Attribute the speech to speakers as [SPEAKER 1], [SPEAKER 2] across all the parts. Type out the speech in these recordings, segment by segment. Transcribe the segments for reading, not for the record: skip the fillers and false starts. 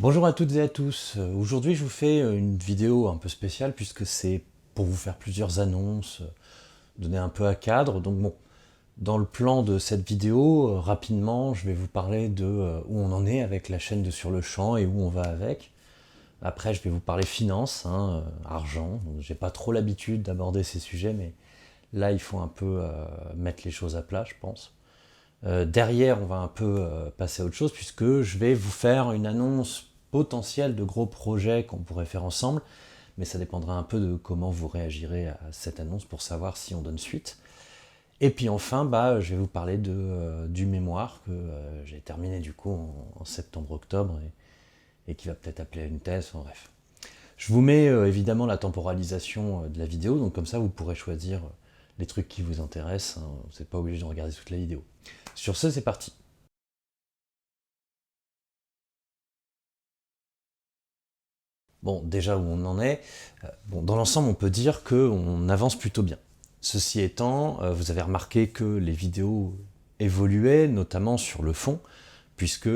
[SPEAKER 1] Bonjour à toutes et à tous. Aujourd'hui, je vous fais une vidéo un peu spéciale puisque c'est pour vous faire plusieurs annonces, donner un peu à cadre. Donc bon, dans le plan de cette vidéo, rapidement, je vais vous parler de où on en est avec la chaîne de Sur le Champ et où on va avec. Après, je vais vous parler finance, argent. J'ai pas trop l'habitude d'aborder ces sujets, mais là, il faut un peu mettre les choses à plat, je pense. Derrière, on va un peu passer à autre chose, puisque je vais vous faire une annonce potentielle de gros projets qu'on pourrait faire ensemble, mais ça dépendra un peu de comment vous réagirez à cette annonce pour savoir si on donne suite. Et puis enfin, je vais vous parler du mémoire que j'ai terminé du coup en septembre-octobre et qui va peut-être appeler à une thèse, en bref. Je vous mets évidemment la temporalisation de la vidéo, donc comme ça vous pourrez choisir les trucs qui vous intéressent, hein. Vous n'êtes pas obligé de regarder toute la vidéo. Sur ce, c'est parti. Bon, déjà où on en est, dans l'ensemble, on peut dire qu'on avance plutôt bien. Ceci étant, vous avez remarqué que les vidéos évoluaient, notamment sur le fond, puisque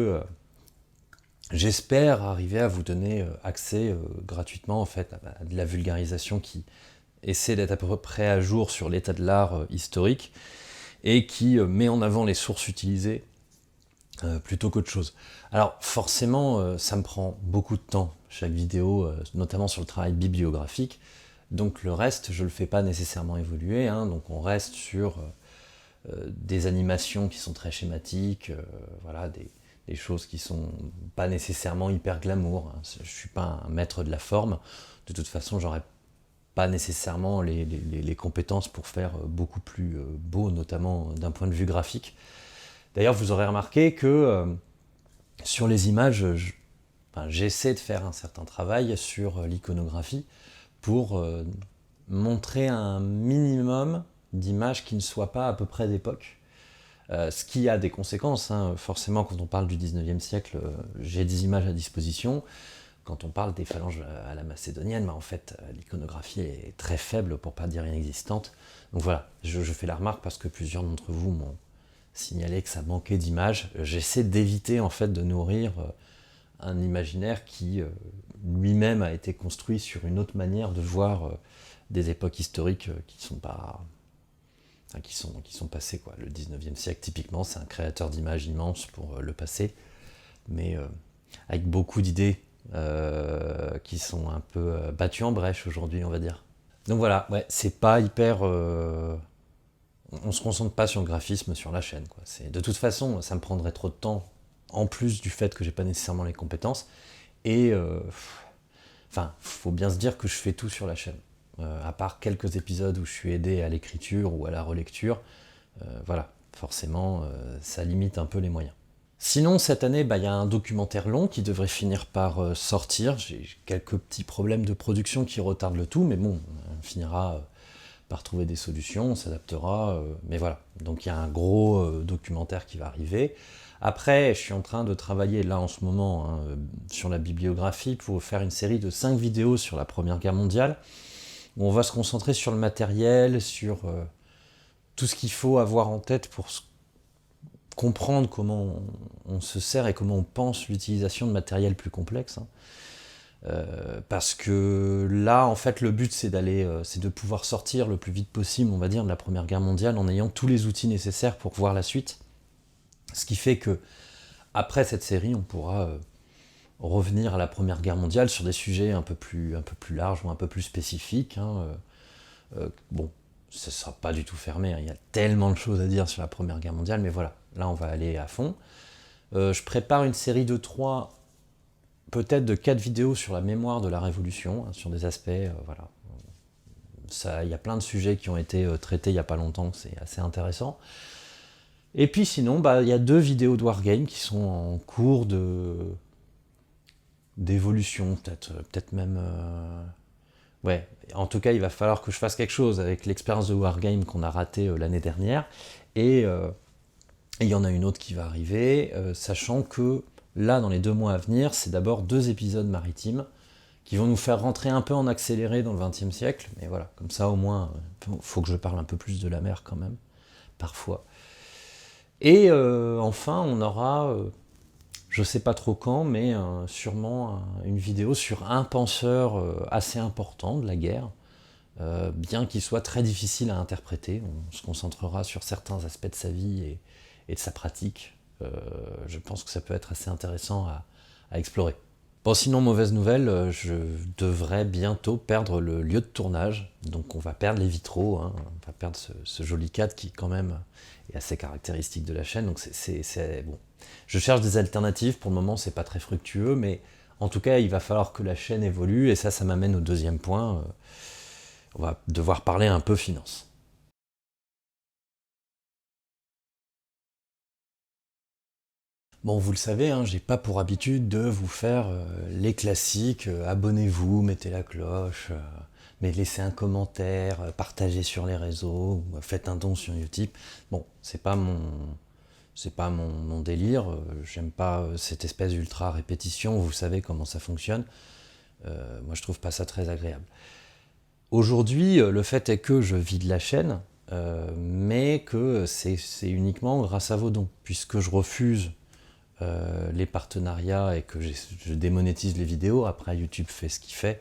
[SPEAKER 1] j'espère arriver à vous donner accès gratuitement en fait, à de la vulgarisation qui essaie d'être à peu près à jour sur l'état de l'art historique et qui met en avant les sources utilisées plutôt qu'autre chose. Alors forcément, ça me prend beaucoup de temps, chaque vidéo, notamment sur le travail bibliographique, donc le reste, je ne le fais pas nécessairement évoluer, donc on reste sur des animations qui sont très schématiques, voilà, des choses qui sont pas nécessairement hyper glamour, hein. Je ne suis pas un maître de la forme, de toute façon j'aurais pas nécessairement les compétences pour faire beaucoup plus beau, notamment d'un point de vue graphique. D'ailleurs, vous aurez remarqué que sur les images, j'essaie de faire un certain travail sur l'iconographie pour montrer un minimum d'images qui ne soient pas à peu près d'époque. Ce qui a des conséquences, hein. Forcément, quand on parle du 19e siècle, j'ai des images à disposition. Quand on parle des phalanges à la macédonienne, en fait, l'iconographie est très faible, pour pas dire inexistante. Donc voilà, je fais la remarque parce que plusieurs d'entre vous m'ont signalé que ça manquait d'images. J'essaie d'éviter en fait de nourrir un imaginaire qui lui-même a été construit sur une autre manière de voir des époques historiques qui sont pas... Enfin, qui sont passées, quoi. Le 19e siècle, typiquement, c'est un créateur d'images immense pour le passé, mais avec beaucoup d'idées qui sont un peu battues en brèche aujourd'hui, on va dire. Donc voilà, ouais, c'est pas hyper... on se concentre pas sur le graphisme sur la chaîne, quoi. De toute façon, ça me prendrait trop de temps, en plus du fait que j'ai pas nécessairement les compétences, et faut bien se dire que je fais tout sur la chaîne. À part quelques épisodes où je suis aidé à l'écriture ou à la relecture, voilà, forcément, ça limite un peu les moyens. Sinon, cette année, y a un documentaire long qui devrait finir par sortir. J'ai quelques petits problèmes de production qui retardent le tout, mais bon, on finira par trouver des solutions, on s'adaptera, mais voilà. Donc il y a un gros documentaire qui va arriver. Après, je suis en train de travailler là en ce moment sur la bibliographie pour faire une série de 5 vidéos sur la Première Guerre mondiale, où on va se concentrer sur le matériel, sur tout ce qu'il faut avoir en tête pour comprendre comment on se sert et comment on pense l'utilisation de matériel plus complexe. Parce que là, en fait, le but, c'est de pouvoir sortir le plus vite possible, on va dire, de la Première Guerre mondiale en ayant tous les outils nécessaires pour voir la suite. Ce qui fait que, après cette série, on pourra revenir à la Première Guerre mondiale sur des sujets un peu plus larges ou un peu plus spécifiques. Bon, ce ne sera pas du tout fermé, il y a tellement de choses à dire sur la Première Guerre mondiale, mais voilà, là, on va aller à fond. Je prépare une série de 3, peut-être de 4 vidéos sur la mémoire de la Révolution, sur des aspects, voilà. Il y a plein de sujets qui ont été traités il n'y a pas longtemps, c'est assez intéressant. Et puis sinon, il y a 2 vidéos de Wargame qui sont en cours d'évolution, peut-être même... Ouais, en tout cas, il va falloir que je fasse quelque chose avec l'expérience de Wargame qu'on a ratée l'année dernière. Et il y en a une autre qui va arriver, sachant que là, dans les 2 mois à venir, c'est d'abord 2 épisodes maritimes qui vont nous faire rentrer un peu en accéléré dans le XXe siècle. Mais voilà, comme ça au moins, faut que je parle un peu plus de la mer quand même, parfois. Et enfin, on aura je sais pas trop quand, mais sûrement une vidéo sur un penseur assez important de la guerre, bien qu'il soit très difficile à interpréter. On se concentrera sur certains aspects de sa vie et de sa pratique. Je pense que ça peut être assez intéressant à explorer. Bon, sinon, mauvaise nouvelle, je devrais bientôt perdre le lieu de tournage. Donc on va perdre les vitraux, hein, on va perdre ce joli cadre qui quand même est assez caractéristique de la chaîne. Donc c'est bon. Je cherche des alternatives, pour le moment c'est pas très fructueux, mais en tout cas il va falloir que la chaîne évolue, et ça m'amène au deuxième point. On va devoir parler un peu finance. Bon, vous le savez, hein, j'ai pas pour habitude de vous faire les classiques, abonnez-vous, mettez la cloche, mais laissez un commentaire, partagez sur les réseaux, ou faites un don sur Utip. Bon, c'est pas mon délire, j'aime pas cette espèce d'ultra répétition, vous savez comment ça fonctionne. Moi je trouve pas ça très agréable. Aujourd'hui, le fait est que je vide la chaîne, mais que c'est uniquement grâce à vos dons, puisque je refuse les partenariats et que je démonétise les vidéos. Après, YouTube fait ce qu'il fait.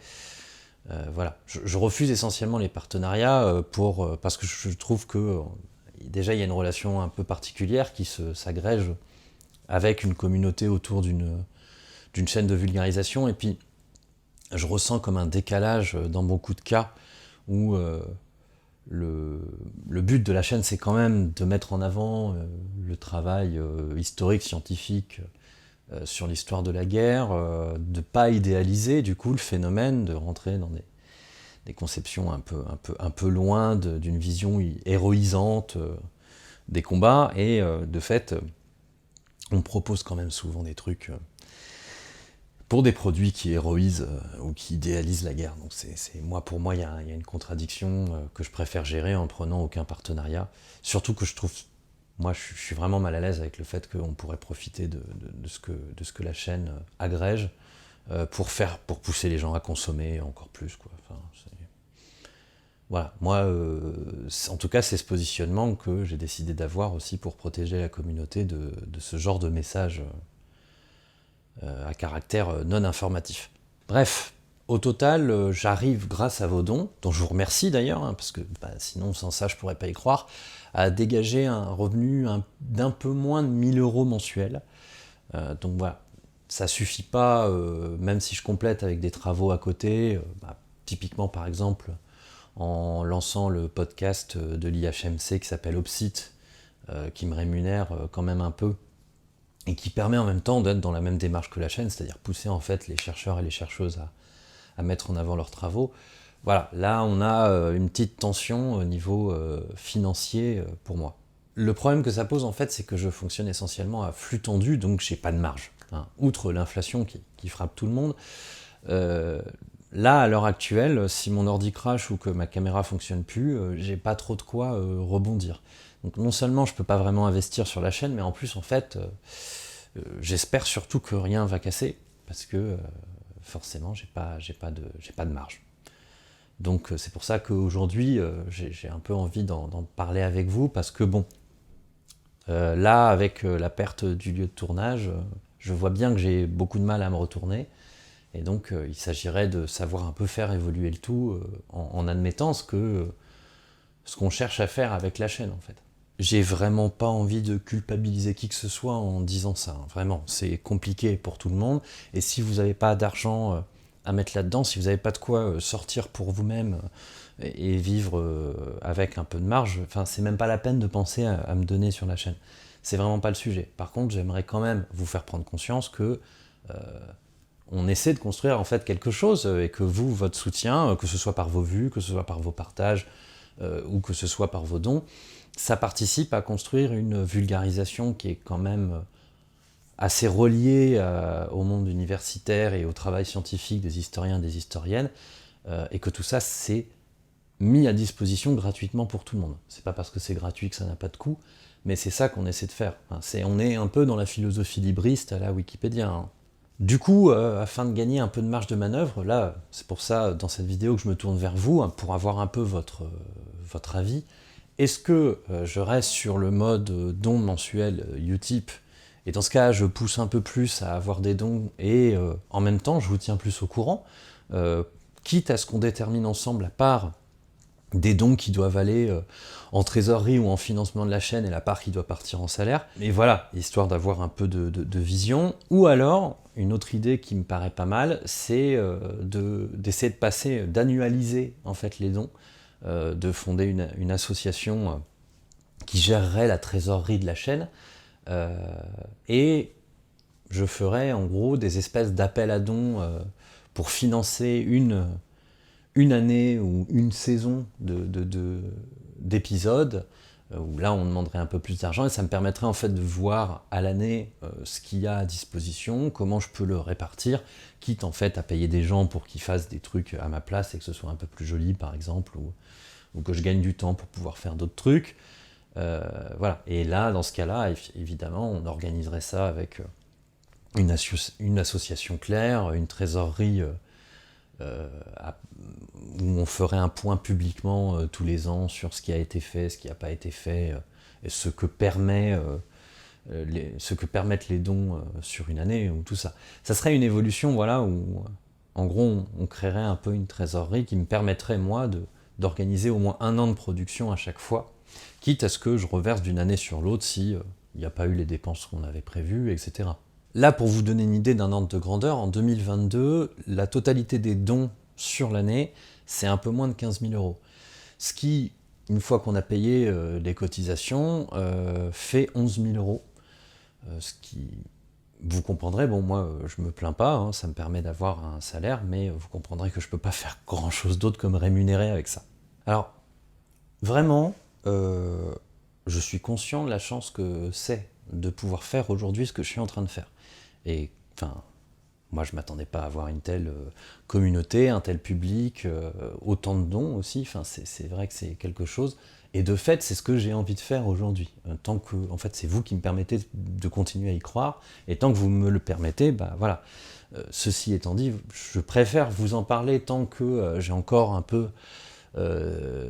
[SPEAKER 1] Voilà. Je refuse essentiellement les partenariats parce que je trouve que déjà il y a une relation un peu particulière qui s'agrège avec une communauté autour d'une chaîne de vulgarisation, et puis je ressens comme un décalage dans beaucoup de cas où le but de la chaîne, c'est quand même de mettre en avant le travail historique, scientifique sur l'histoire de la guerre, de ne pas idéaliser du coup le phénomène, de rentrer dans des conceptions un peu loin d'une vision héroïsante des combats, et de fait, on propose quand même souvent des trucs pour des produits qui héroïsent ou qui idéalisent la guerre. Donc pour moi, il y a une contradiction que je préfère gérer en prenant aucun partenariat. Surtout que moi je suis vraiment mal à l'aise avec le fait qu'on pourrait profiter de ce que la chaîne agrège pour pousser les gens à consommer encore plus, quoi. Enfin, voilà, moi, en tout cas, c'est ce positionnement que j'ai décidé d'avoir aussi pour protéger la communauté de ce genre de messages à caractère non informatif. Bref, au total, j'arrive, grâce à vos dons, dont je vous remercie d'ailleurs, hein, parce que sinon sans ça je pourrais pas y croire, à dégager un revenu d'un peu moins de 1000 € mensuels. Donc voilà, ça suffit pas, même si je complète avec des travaux à côté, typiquement par exemple en lançant le podcast de l'IHMC qui s'appelle Opsite, qui me rémunère quand même un peu, et qui permet en même temps d'être dans la même démarche que la chaîne, c'est-à-dire pousser en fait les chercheurs et les chercheuses à mettre en avant leurs travaux. Voilà, là on a une petite tension au niveau financier pour moi. Le problème que ça pose en fait, c'est que je fonctionne essentiellement à flux tendu, donc j'ai pas de marge, hein. Outre l'inflation qui frappe tout le monde, là à l'heure actuelle, si mon ordi crash ou que ma caméra fonctionne plus, j'ai pas trop de quoi rebondir. Donc non seulement je peux pas vraiment investir sur la chaîne, mais en plus en fait, j'espère surtout que rien va casser, parce que forcément j'ai pas de marge. Donc c'est pour ça qu'aujourd'hui j'ai un peu envie d'en parler avec vous, parce que bon, là avec la perte du lieu de tournage, je vois bien que j'ai beaucoup de mal à me retourner, et donc il s'agirait de savoir un peu faire évoluer le tout en admettant ce qu'on cherche à faire avec la chaîne en fait. J'ai vraiment pas envie de culpabiliser qui que ce soit en disant ça, hein. Vraiment, c'est compliqué pour tout le monde, et si vous n'avez pas d'argent à mettre là-dedans, si vous n'avez pas de quoi sortir pour vous-même et vivre avec un peu de marge, enfin c'est même pas la peine de penser à me donner sur la chaîne. C'est vraiment pas le sujet. Par contre, j'aimerais quand même vous faire prendre conscience que on essaie de construire en fait quelque chose, et que vous, votre soutien, que ce soit par vos vues, que ce soit par vos partages, ou que ce soit par vos dons, ça participe à construire une vulgarisation qui est quand même assez reliée au monde universitaire et au travail scientifique des historiens et des historiennes, et que tout ça c'est mis à disposition gratuitement pour tout le monde. C'est pas parce que c'est gratuit que ça n'a pas de coût, mais c'est ça qu'on essaie de faire. Enfin, on est un peu dans la philosophie libriste à la Wikipédia, hein. Du coup, afin de gagner un peu de marge de manœuvre, là, c'est pour ça, dans cette vidéo, que je me tourne vers vous, hein, pour avoir un peu votre avis. Est-ce que je reste sur le mode don mensuel Utip Et dans ce cas, je pousse un peu plus à avoir des dons et en même temps, je vous tiens plus au courant, quitte à ce qu'on détermine ensemble la part des dons qui doivent aller en trésorerie ou en financement de la chaîne et la part qui doit partir en salaire. Mais voilà, histoire d'avoir un peu de vision. Ou alors, une autre idée qui me paraît pas mal, c'est d'essayer de passer, d'annualiser en fait les dons, de fonder une association qui gérerait la trésorerie de la chaîne. Et je ferais en gros des espèces d'appels à dons pour financer une année ou une saison d'épisodes, où là on demanderait un peu plus d'argent, et ça me permettrait en fait de voir à l'année ce qu'il y a à disposition, comment je peux le répartir, quitte en fait à payer des gens pour qu'ils fassent des trucs à ma place et que ce soit un peu plus joli par exemple, ou que je gagne du temps pour pouvoir faire d'autres trucs. Voilà. Et là, dans ce cas-là, évidemment, on organiserait ça avec une association claire, une trésorerie où on ferait un point publiquement tous les ans sur ce qui a été fait, ce qui n'a pas été fait, et ce que permettent les dons sur une année, ou tout ça. Ça serait une évolution, voilà, où en gros on créerait un peu une trésorerie qui me permettrait, moi, d'organiser au moins un an de production à chaque fois, quitte à ce que je reverse d'une année sur l'autre si il n'y a pas eu les dépenses qu'on avait prévues, etc. Là, pour vous donner une idée d'un ordre de grandeur, en 2022, la totalité des dons sur l'année, c'est un peu moins de 15 000 euros. Ce qui, une fois qu'on a payé les cotisations, fait 11 000 euros. Ce qui, vous comprendrez, bon, moi, je me plains pas, hein, ça me permet d'avoir un salaire, mais vous comprendrez que je peux pas faire grand-chose d'autre que me rémunérer avec ça. Alors, vraiment, je suis conscient de la chance que c'est de pouvoir faire aujourd'hui ce que je suis en train de faire. Et enfin, moi je m'attendais pas à avoir une telle communauté, un tel public, autant de dons aussi, enfin, c'est vrai que c'est quelque chose. Et de fait, c'est ce que j'ai envie de faire aujourd'hui. Tant que, en fait, c'est vous qui me permettez de continuer à y croire, et tant que vous me le permettez, bah voilà. Ceci étant dit, je préfère vous en parler tant que j'ai encore un peu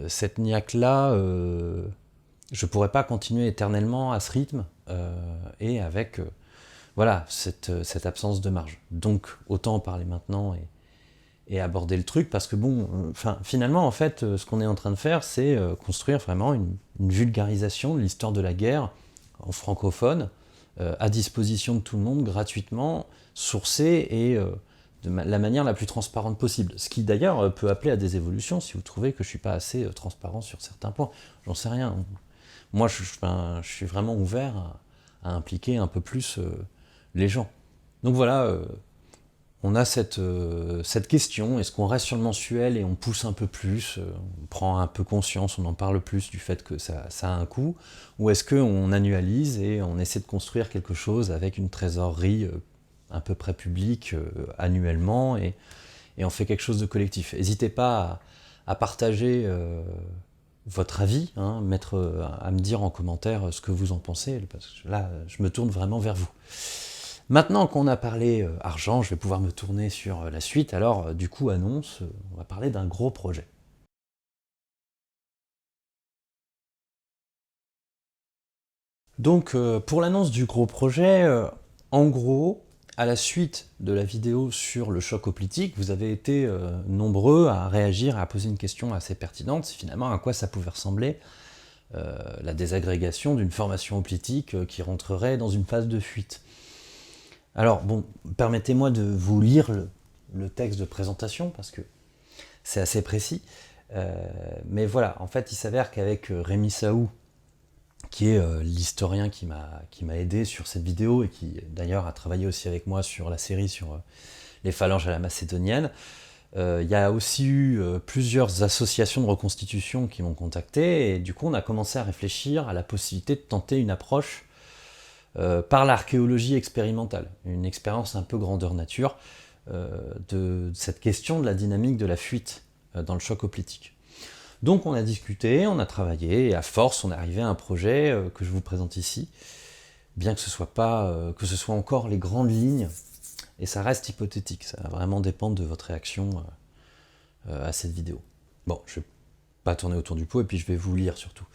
[SPEAKER 1] cette niaque-là. Je ne pourrais pas continuer éternellement à ce rythme et avec voilà, cette absence de marge. Donc autant en parler maintenant et aborder le truc, parce que bon, finalement en fait, ce qu'on est en train de faire, c'est construire vraiment une vulgarisation de l'histoire de la guerre en francophone, à disposition de tout le monde, gratuitement, sourcée et de la manière la plus transparente possible. Ce qui d'ailleurs peut appeler à des évolutions si vous trouvez que je ne suis pas assez transparent sur certains points. J'en sais rien. Moi, je suis vraiment ouvert à impliquer un peu plus les gens. Donc voilà, on a cette question, est-ce qu'on reste sur le mensuel et on pousse un peu plus, on prend un peu conscience, on en parle plus du fait que ça a un coût, ou est-ce qu'on annualise et on essaie de construire quelque chose avec une trésorerie à peu près publique annuellement, et on fait quelque chose de collectif. N'hésitez pas à partager votre avis, hein, à me dire en commentaire ce que vous en pensez, parce que là, je me tourne vraiment vers vous. Maintenant qu'on a parlé argent, je vais pouvoir me tourner sur la suite. Alors, du coup, annonce, on va parler d'un gros projet. Donc, pour l'annonce du gros projet, en gros, à la suite de la vidéo sur le choc hoplitique, vous avez été nombreux à réagir, à poser une question assez pertinente, c'est finalement à quoi ça pouvait ressembler la désagrégation d'une formation hoplitique qui rentrerait dans une phase de fuite. Alors, bon, permettez-moi de vous lire le texte de présentation, parce que c'est assez précis. Mais voilà, en fait, il s'avère qu'avec Rémi Saou, qui est l'historien qui m'a aidé sur cette vidéo, et qui d'ailleurs a travaillé aussi avec moi sur la série sur les phalanges à la macédonienne, il y a aussi eu plusieurs associations de reconstitution qui m'ont contacté, et du coup on a commencé à réfléchir à la possibilité de tenter une approche par l'archéologie expérimentale, une expérience un peu grandeur nature de cette question de la dynamique de la fuite dans le choc hoplitique. Donc on a discuté, on a travaillé, et à force on est arrivé à un projet que je vous présente ici, bien que ce soit encore les grandes lignes, et ça reste hypothétique, ça va vraiment dépendre de votre réaction à cette vidéo. Bon, je ne vais pas tourner autour du pot, et puis je vais vous lire surtout.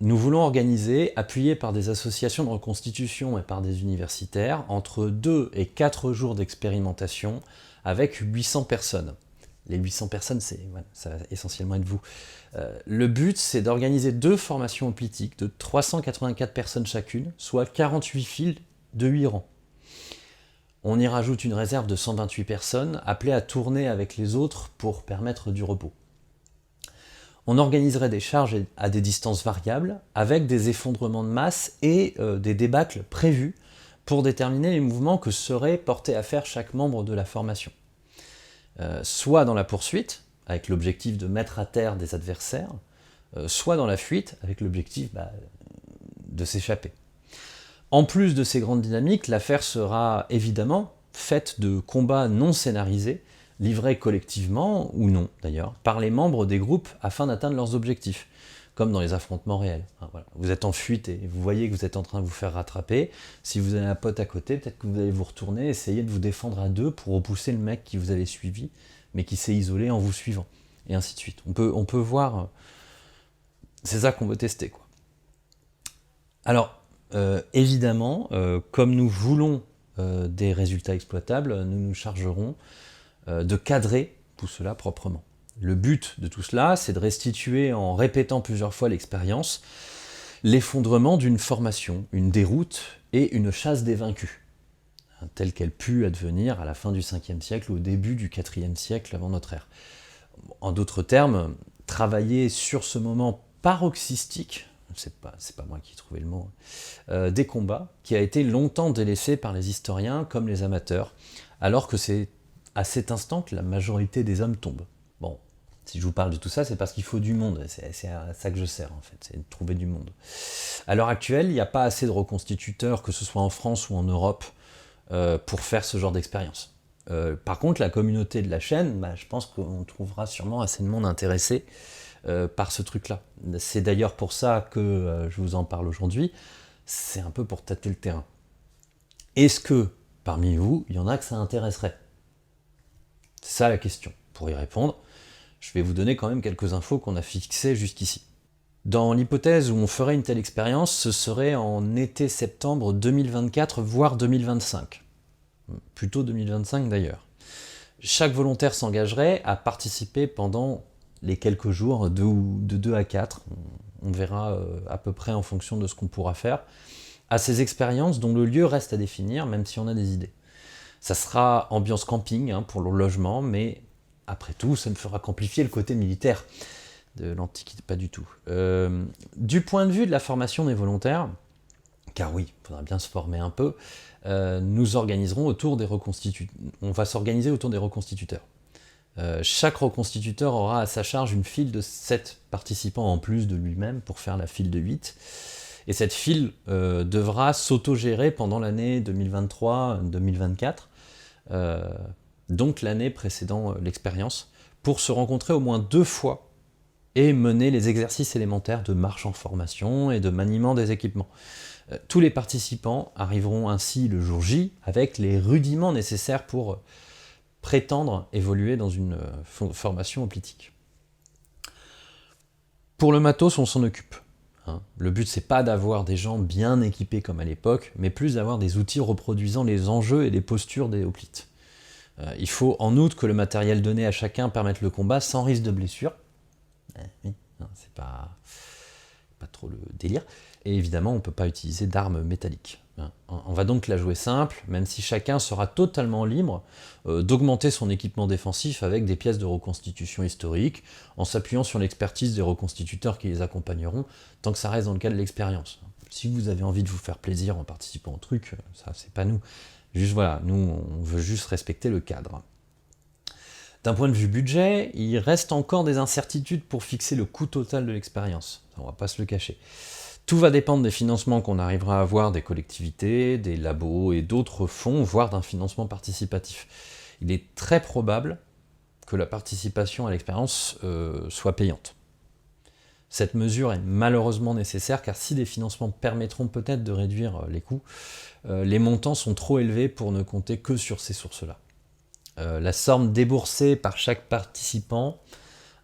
[SPEAKER 1] Nous voulons organiser, appuyés par des associations de reconstitution et par des universitaires, entre 2 et 4 jours d'expérimentation avec 800 personnes. Les 800 personnes, voilà, ça va essentiellement être vous. Le but, c'est d'organiser 2 formations hoplitiques de 384 personnes chacune, soit 48 files de 8 rangs. On y rajoute une réserve de 128 personnes, appelées à tourner avec les autres pour permettre du repos. On organiserait des charges à des distances variables, avec des effondrements de masse et des débâcles prévus pour déterminer les mouvements que serait porté à faire chaque membre de la formation. Soit dans la poursuite, avec l'objectif de mettre à terre des adversaires, soit dans la fuite, avec l'objectif de s'échapper. En plus de ces grandes dynamiques, l'affaire sera évidemment faite de combats non scénarisés, livrés collectivement, ou non d'ailleurs, par les membres des groupes afin d'atteindre leurs objectifs, comme dans les affrontements réels. Voilà. Vous êtes en fuite et vous voyez que vous êtes en train de vous faire rattraper. Si vous avez un pote à côté, peut-être que vous allez vous retourner, essayer de vous défendre à 2 pour repousser le mec qui vous avait suivi, mais qui s'est isolé en vous suivant, et ainsi de suite. On peut voir... C'est ça qu'on veut tester, quoi. Alors, évidemment, comme nous voulons des résultats exploitables, nous nous chargerons de cadrer tout cela proprement. Le but de tout cela, c'est de restituer, en répétant plusieurs fois l'expérience, l'effondrement d'une formation, une déroute et une chasse des vaincus, telle qu'elle put advenir à la fin du 5e siècle, au début du 4e siècle avant notre ère. En d'autres termes, travailler sur ce moment paroxystique, c'est pas moi qui ai trouvé le mot, des combats, qui a été longtemps délaissé par les historiens comme les amateurs, alors que c'est à cet instant que la majorité des hommes tombent. Bon, si je vous parle de tout ça, c'est parce qu'il faut du monde, c'est à ça que je sers en fait, c'est de trouver du monde. À l'heure actuelle, il n'y a pas assez de reconstituteurs, que ce soit en France ou en Europe, pour faire ce genre d'expérience. Par contre, la communauté de la chaîne, je pense qu'on trouvera sûrement assez de monde intéressé par ce truc-là. C'est d'ailleurs pour ça que je vous en parle aujourd'hui, c'est un peu pour tâter le terrain. Est-ce que, parmi vous, il y en a que ça intéresserait ? C'est ça la question. Pour y répondre, je vais vous donner quand même quelques infos qu'on a fixées jusqu'ici. Dans l'hypothèse où on ferait une telle expérience, ce serait en été-septembre 2024, voire 2025. Plutôt 2025 d'ailleurs. Chaque volontaire s'engagerait à participer pendant les quelques jours, de 2 à 4, on verra à peu près en fonction de ce qu'on pourra faire, à ces expériences dont le lieu reste à définir, même si on a des idées. Ça sera ambiance camping pour le logement, mais après tout, ça ne fera qu'amplifier le côté militaire de l'Antiquité, pas du tout. Du point de vue de la formation des volontaires, car oui, il faudra bien se former un peu, nous organiserons autour des reconstituteurs. On va s'organiser autour des reconstituteurs. Chaque reconstituteur aura à sa charge une file de 7 participants en plus de lui-même pour faire la file de 8. Et cette file devra s'autogérer pendant l'année 2023-2024, donc l'année précédant l'expérience, pour se rencontrer au moins 2 fois et mener les exercices élémentaires de marche en formation et de maniement des équipements. Tous les participants arriveront ainsi le jour J avec les rudiments nécessaires pour prétendre évoluer dans une formation hoplitique. Pour le matos, on s'en occupe. Le but, c'est pas d'avoir des gens bien équipés comme à l'époque, mais plus d'avoir des outils reproduisant les enjeux et les postures des hoplites. Il faut en outre que le matériel donné à chacun permette le combat sans risque de blessure. Oui, c'est pas trop le délire. Et évidemment, on ne peut pas utiliser d'armes métalliques. On va donc la jouer simple, même si chacun sera totalement libre d'augmenter son équipement défensif avec des pièces de reconstitution historique, en s'appuyant sur l'expertise des reconstituteurs qui les accompagneront, tant que ça reste dans le cadre de l'expérience. Si vous avez envie de vous faire plaisir en participant au truc, ça c'est pas nous. Juste voilà, nous on veut juste respecter le cadre. D'un point de vue budget, il reste encore des incertitudes pour fixer le coût total de l'expérience. On va pas se le cacher. Tout va dépendre des financements qu'on arrivera à avoir des collectivités, des labos et d'autres fonds, voire d'un financement participatif. Il est très probable que la participation à l'expérience soit payante. Cette mesure est malheureusement nécessaire car si des financements permettront peut-être de réduire les coûts, les montants sont trop élevés pour ne compter que sur ces sources-là. La somme déboursée par chaque participant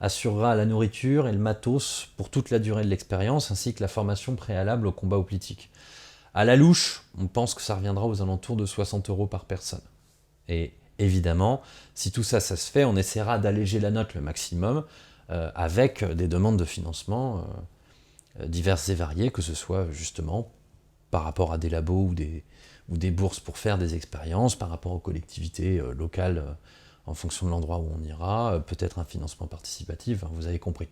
[SPEAKER 1] assurera la nourriture et le matos pour toute la durée de l'expérience, ainsi que la formation préalable au combat politique. À la louche, on pense que ça reviendra aux alentours de 60 € par personne. Et évidemment, si tout ça, ça se fait, on essaiera d'alléger la note le maximum avec des demandes de financement diverses et variées, que ce soit justement par rapport à des labos ou des bourses pour faire des expériences, par rapport aux collectivités locales en fonction de l'endroit où on ira, peut-être un financement participatif, hein, vous avez compris.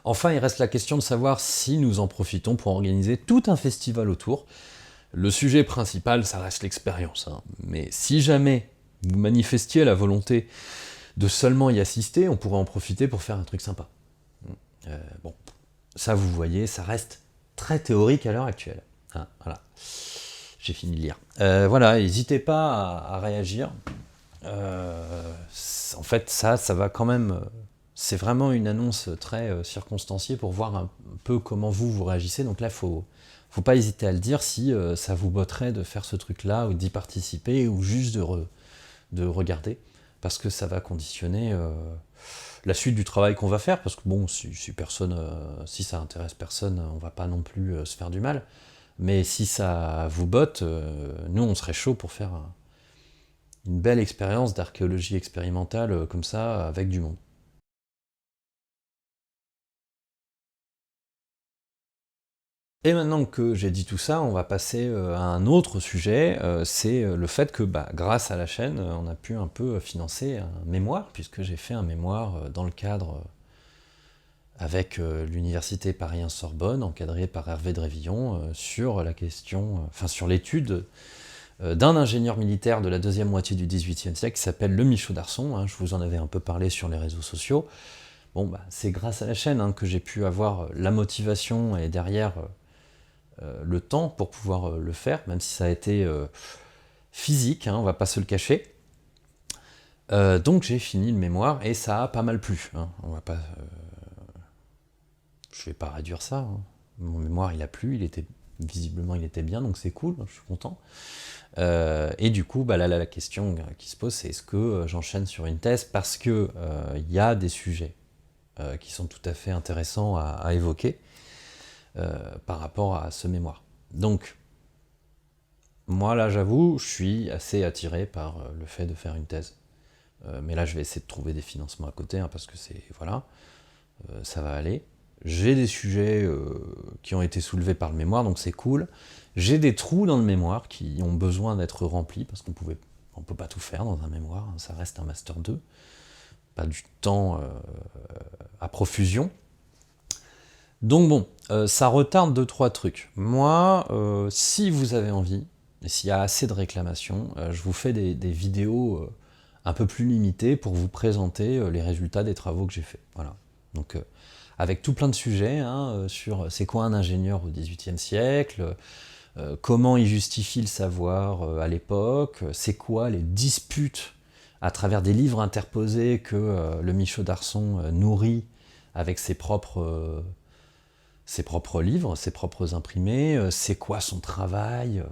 [SPEAKER 1] Enfin, il reste la question de savoir si nous en profitons pour organiser tout un festival autour. Le sujet principal, ça reste l'expérience, hein. Mais si jamais vous manifestiez la volonté de seulement y assister, on pourrait en profiter pour faire un truc sympa. Bon, ça vous voyez, ça reste très théorique à l'heure actuelle. Hein, voilà, j'ai fini de lire. Voilà, n'hésitez pas à réagir. En fait, ça va quand même... c'est vraiment une annonce très circonstanciée pour voir un peu comment vous réagissez. Donc là, faut pas hésiter à le dire si ça vous botterait de faire ce truc-là, ou d'y participer, ou juste de regarder, parce que ça va conditionner la suite du travail qu'on va faire, parce que bon, si ça intéresse personne, on va pas non plus se faire du mal, mais si ça vous botte, nous on serait chaud pour faire une belle expérience d'archéologie expérimentale comme ça, avec du monde. Et maintenant que j'ai dit tout ça, on va passer à un autre sujet, c'est le fait que grâce à la chaîne, on a pu un peu financer un mémoire, puisque j'ai fait un mémoire dans le cadre avec l'université Paris 1 Sorbonne, encadré par Hervé Drévillon, sur la question, sur l'étude d'un ingénieur militaire de la deuxième moitié du XVIIIe siècle qui s'appelle le Michaud d'Arçon, hein, je vous en avais un peu parlé sur les réseaux sociaux. Bon, c'est grâce à la chaîne que j'ai pu avoir la motivation et derrière le temps pour pouvoir le faire, même si ça a été physique, hein, on va pas se le cacher. Donc j'ai fini le mémoire et ça a pas mal plu. Hein. On va pas, je vais pas réduire ça. Hein. Mon mémoire il a plu, visiblement il était bien, donc c'est cool, je suis content. Et du coup, là, la question qui se pose, c'est est-ce que j'enchaîne sur une thèse, parce que y a des sujets qui sont tout à fait intéressants à évoquer par rapport à ce mémoire. Donc, moi là, j'avoue, je suis assez attiré par le fait de faire une thèse. Mais là, je vais essayer de trouver des financements à côté, hein, parce que ça va aller. J'ai des sujets qui ont été soulevés par le mémoire, donc c'est cool. J'ai des trous dans le mémoire qui ont besoin d'être remplis, parce qu'on peut pas tout faire dans un mémoire, hein, ça reste un Master 2, pas du temps à profusion. Donc bon, ça retarde 2-3 trucs. Moi, si vous avez envie, et s'il y a assez de réclamations, je vous fais des vidéos un peu plus limitées pour vous présenter les résultats des travaux que j'ai faits. Voilà. Donc, avec tout plein de sujets, hein, sur c'est quoi un ingénieur au XVIIIe siècle, comment il justifie le savoir à l'époque, c'est quoi les disputes à travers des livres interposés que le Michaud d'Arçon nourrit avec ses propres livres, ses propres imprimés, c'est quoi son travail,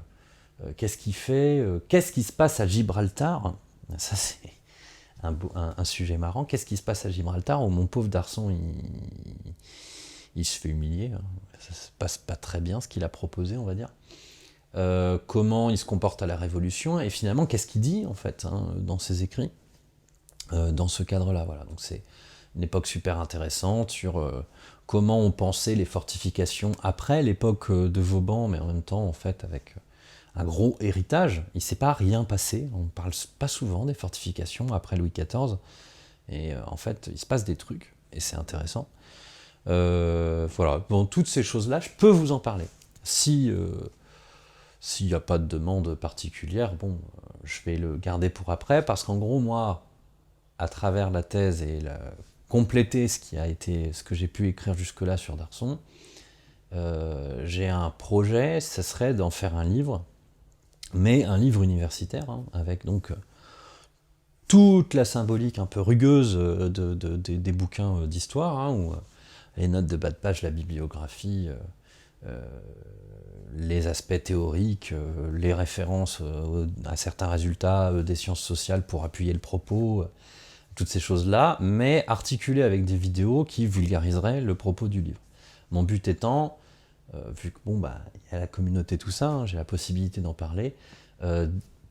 [SPEAKER 1] qu'est-ce qu'il fait, qu'est-ce qui se passe à Gibraltar. Ça c'est un sujet marrant. Qu'est-ce qui se passe à Gibraltar où mon pauvre Darçon il se fait humilier, hein. Ça se passe pas très bien ce qu'il a proposé, on va dire. Comment il se comporte à la Révolution, et finalement qu'est-ce qu'il dit en fait, hein, dans ses écrits, dans ce cadre-là. Voilà. Donc c'est une époque super intéressante sur comment on pensait les fortifications après l'époque de Vauban, mais en même temps en fait avec un gros héritage. Il ne s'est pas rien passé, on ne parle pas souvent des fortifications après Louis XIV, et en fait il se passe des trucs, et c'est intéressant. Voilà, bon, toutes ces choses-là, je peux vous en parler. S'il n'y a pas de demande particulière, bon, je vais le garder pour après, parce qu'en gros, moi, à travers la thèse et compléter ce que j'ai pu écrire jusque-là sur Darçon, j'ai un projet, ce serait d'en faire un livre, mais un livre universitaire, hein, avec donc toute la symbolique un peu rugueuse des bouquins d'histoire, hein, où les notes de bas de page, la bibliographie, les aspects théoriques, les références à certains résultats des sciences sociales pour appuyer le propos, toutes ces choses-là, mais articulées avec des vidéos qui vulgariseraient le propos du livre. Mon but étant, vu que bon, bah, y a la communauté, tout ça, hein, j'ai la possibilité d'en parler,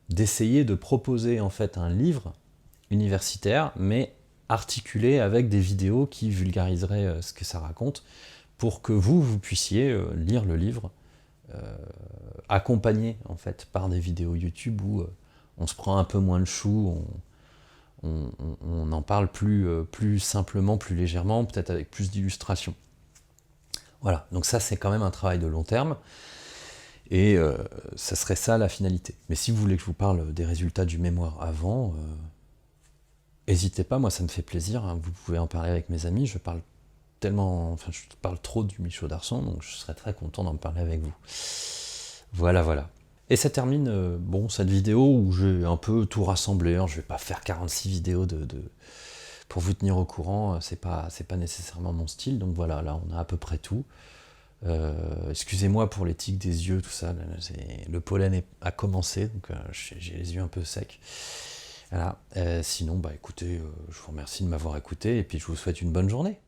[SPEAKER 1] d'essayer de proposer en fait un livre universitaire, mais articulé avec des vidéos qui vulgariseraient ce que ça raconte, pour que vous puissiez lire le livre, accompagné en fait par des vidéos YouTube où on se prend un peu moins le chou, on en parle plus simplement, plus légèrement, peut-être avec plus d'illustrations. Voilà, donc ça c'est quand même un travail de long terme, et ça serait ça la finalité. Mais si vous voulez que je vous parle des résultats du mémoire avant, n'hésitez pas, moi ça me fait plaisir, hein, vous pouvez en parler avec mes amis, je parle trop du Michaud d'Arçon, donc je serais très content d'en parler avec vous. Voilà, voilà. Et ça termine bon, cette vidéo où j'ai un peu tout rassemblé, hein, je vais pas faire 46 vidéos pour vous tenir au courant, c'est pas nécessairement mon style, donc voilà, là on a à peu près tout. Excusez-moi pour les tics des yeux, tout ça, le pollen a commencé, donc j'ai les yeux un peu secs. Voilà. Sinon, bah écoutez, je vous remercie de m'avoir écouté, et puis je vous souhaite une bonne journée.